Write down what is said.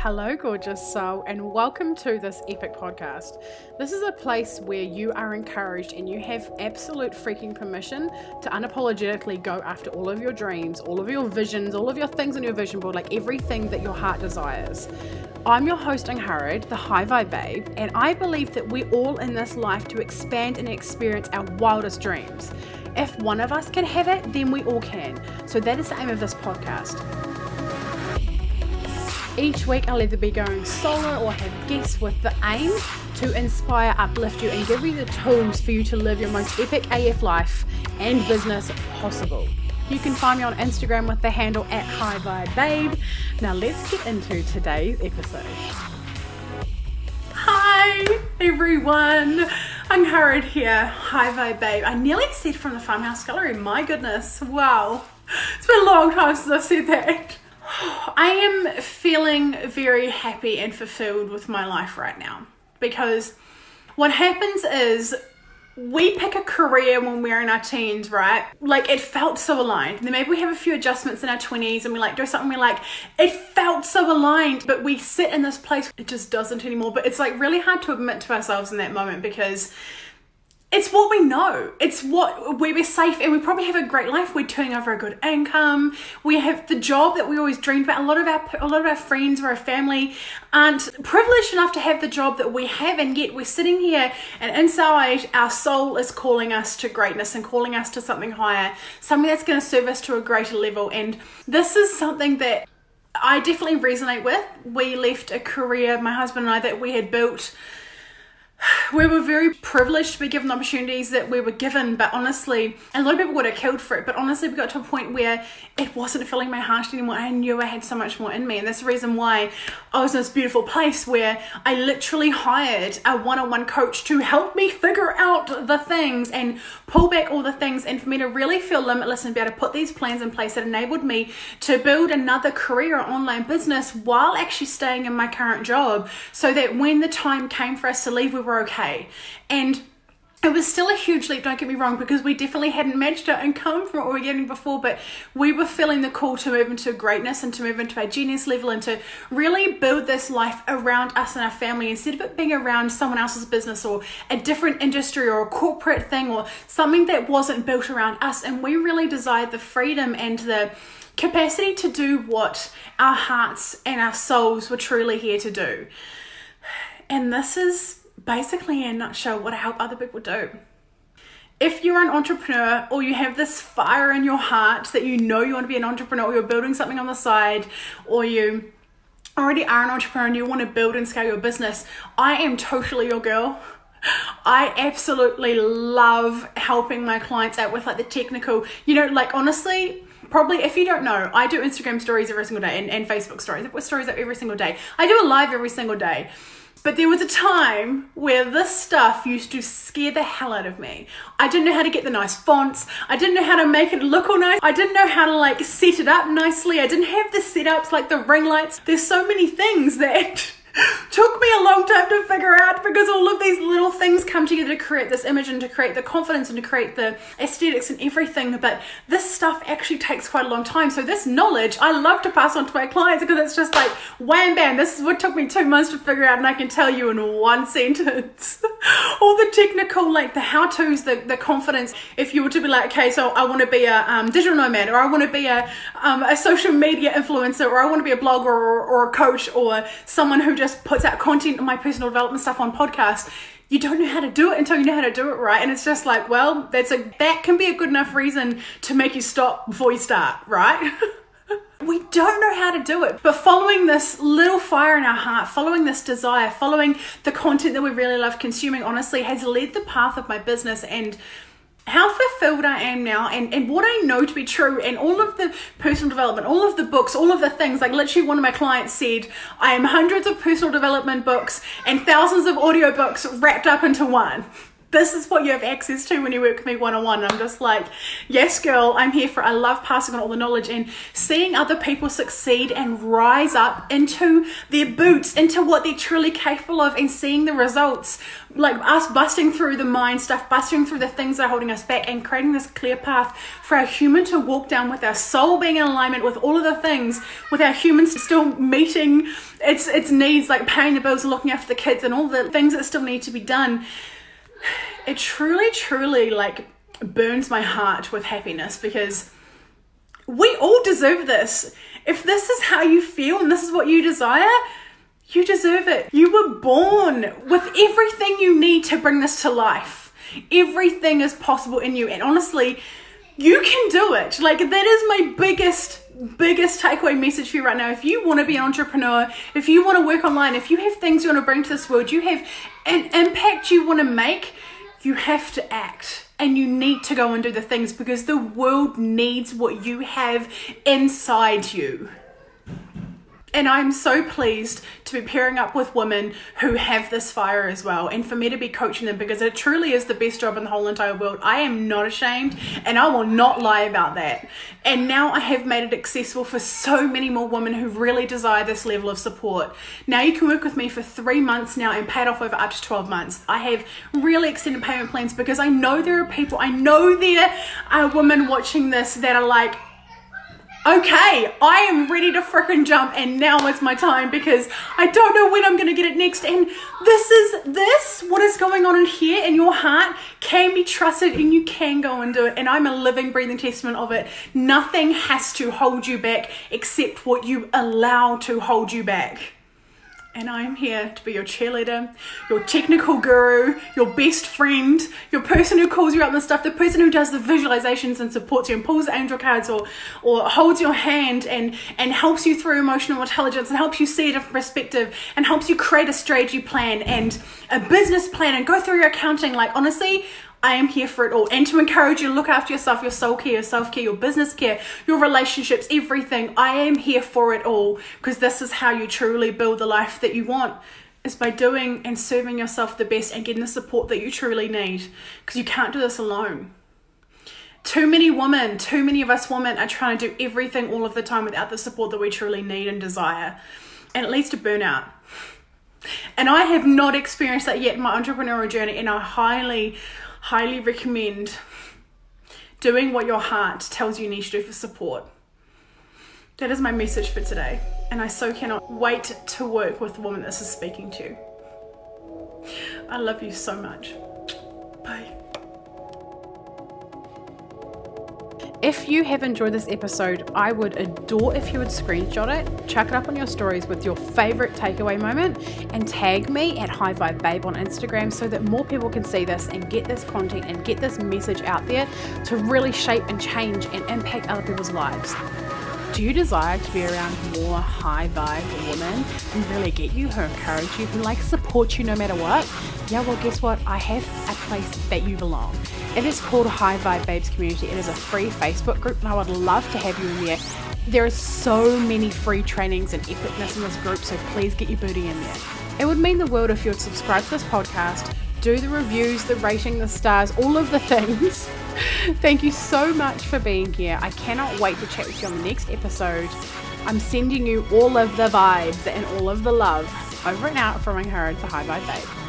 Hello, gorgeous soul, and welcome to this epic podcast. This is a place where you are encouraged and you have absolute freaking permission to unapologetically go after all of your dreams, all of your visions, all of your things on your vision board, like everything that your heart desires. I'm your host, Angharad, the High Vibe Babe, and I believe that we're all in this life to expand and experience our wildest dreams. If one of us can have it, then we all can. So that is the aim of this podcast. Each week I'll either be going solo or have guests with the aim to inspire, uplift you and give you the tools for you to live your most epic AF life and business possible. You can find me on Instagram with the handle @HighVibeBabe. Now let's get into today's episode. Hi everyone, Angharad here, High Vibe Babe. I nearly said from the Farmhouse Gallery, my goodness, wow. It's been a long time since I've said that. I am feeling very happy and fulfilled with my life right now, because what happens is we pick a career when we're in our teens, right? Like, it felt so aligned. And then maybe we have a few adjustments in our 20s and we like do something we like, it felt so aligned, but we sit in this place, it just doesn't anymore. But it's like really hard to admit to ourselves in that moment, because it's what we know. It's what we're safe, and we probably have a great life. We're turning over a good income. We have the job that we always dreamed about. A lot of our friends or our family aren't privileged enough to have the job that we have, and yet we're sitting here, and inside our soul is calling us to greatness and calling us to something higher, something that's going to serve us to a greater level. And this is something that I definitely resonate with. We left a career, my husband and I, that we had built. We were very privileged to be given the opportunities that we were given, but honestly, a lot of people would have killed for it, but honestly we got to a point where it wasn't filling my heart anymore. I knew I had so much more in me, and that's the reason why I was in this beautiful place where I literally hired a one-on-one coach to help me figure out the things and pull back all the things, and for me to really feel limitless and be able to put these plans in place that enabled me to build another career or online business while actually staying in my current job, so that when the time came for us to leave, we were okay. And it was still a huge leap, don't get me wrong, because we definitely hadn't matched our income from what we were getting before, but we were feeling the call to move into greatness and to move into our genius level and to really build this life around us and our family, instead of it being around someone else's business or a different industry or a corporate thing or something that wasn't built around us. And we really desired the freedom and the capacity to do what our hearts and our souls were truly here to do. And this is basically, in a nutshell, what I help other people do. If you're an entrepreneur, or you have this fire in your heart that you know you want to be an entrepreneur, or you're building something on the side, or you already are an entrepreneur and you want to build and scale your business, I am totally your girl. I absolutely love helping my clients out with like the technical, like honestly, probably if you don't know, I do Instagram stories every single day and Facebook stories. I put stories up every single day. I do a live every single day. But there was a time where this stuff used to scare the hell out of me. I didn't know how to get the nice fonts. I didn't know how to make it look all nice. I didn't know how to like set it up nicely. I didn't have the setups like the ring lights. There's so many things that took me a long time to figure out, because all of these little things come together to create this image and to create the confidence and to create the aesthetics and everything. But this stuff actually takes quite a long time. So this knowledge I love to pass on to my clients, because it's just like wham bam, this is what took me 2 months to figure out, and I can tell you in one sentence all the technical, like the how-tos, the confidence. If you were to be like, okay, so I want to be a digital nomad, or I want to be a social media influencer, or I want to be a blogger or a coach, or someone who just puts out content on my personal development stuff on podcasts, you don't know how to do it until you know how to do it right. And it's just like, well, that can be a good enough reason to make you stop before you start, right? We don't know how to do it, but following this little fire in our heart, following this desire, following the content that we really love consuming, honestly has led the path of my business and how fulfilled I am now, and what I know to be true, and all of the personal development, all of the books, all of the things. Like literally one of my clients said, I am hundreds of personal development books and thousands of audiobooks wrapped up into one. This is what you have access to when you work with me one-on-one. I'm just like, yes, girl, I'm here for it. I love passing on all the knowledge and seeing other people succeed and rise up into their boots, into what they're truly capable of, and seeing the results. Like us busting through the mind stuff, busting through the things that are holding us back, and creating this clear path for our human to walk down, with our soul being in alignment with all of the things, with our humans still meeting its needs, like paying the bills and looking after the kids and all the things that still need to be done. It truly like burns my heart with happiness, because we all deserve this. If this is how you feel and this is what you desire, you deserve it. You were born with everything you need to bring this to life. Everything is possible in you, and honestly, you can do it. Like, that is my biggest takeaway message for you right now. If you want to be an entrepreneur, if you want to work online, if you have things you want to bring to this world, you have an impact you want to make, you have to act, and you need to go and do the things, because the world needs what you have inside you. And I'm so pleased to be pairing up with women who have this fire as well, and for me to be coaching them, because it truly is the best job in the whole entire world. I am not ashamed, and I will not lie about that. And now I have made it accessible for so many more women who really desire this level of support. Now you can work with me for 3 months now and pay it off over up to 12 months. I have really extended payment plans, because I know there are people, I know there are women watching this that are like, okay, I am ready to freaking jump, and now is my time, because I don't know when I'm going to get it next. And what is going on in here in your heart can be trusted, and you can go and do it. And I'm a living, breathing testament of it. Nothing has to hold you back except what you allow to hold you back. And I'm here to be your cheerleader, your technical guru, your best friend, your person who calls you out on the stuff, the person who does the visualizations and supports you and pulls the angel cards, or holds your hand and helps you through emotional intelligence, and helps you see a different perspective, and helps you create a strategy plan and a business plan and go through your accounting. Like, honestly, I am here for it all, and to encourage you to look after yourself, your soul care, your self-care, your business care, your relationships, everything. I am here for it all, because this is how you truly build the life that you want, is by doing and serving yourself the best and getting the support that you truly need, because you can't do this alone. Too many of us women are trying to do everything all of the time without the support that we truly need and desire, and it leads to burnout. And I have not experienced that yet in my entrepreneurial journey, and I highly recommend doing what your heart tells you need to do for support. That is my message for today, and I so cannot wait to work with the woman this is speaking to. I love you so much. Bye. If you have enjoyed this episode, I would adore if you would screenshot it, chuck it up on your stories with your favorite takeaway moment, and tag me at High Vibe Babe on Instagram, so that more people can see this and get this content and get this message out there to really shape and change and impact other people's lives. Do you desire to be around more high vibe women who really get you, who encourage you, who like support you no matter what? Yeah, well, guess what? I have a place that you belong. It is called High Vibe Babes Community. It is a free Facebook group, and I would love to have you in there. There are so many free trainings and epicness in this group, so please get your booty in there. It would mean the world if you would subscribe to this podcast, do the reviews, the rating, the stars, all of the things. Thank you so much for being here. I cannot wait to chat with you on the next episode. I'm sending you all of the vibes and all of the love. Over and out from Angharad, the High Vibe Babe.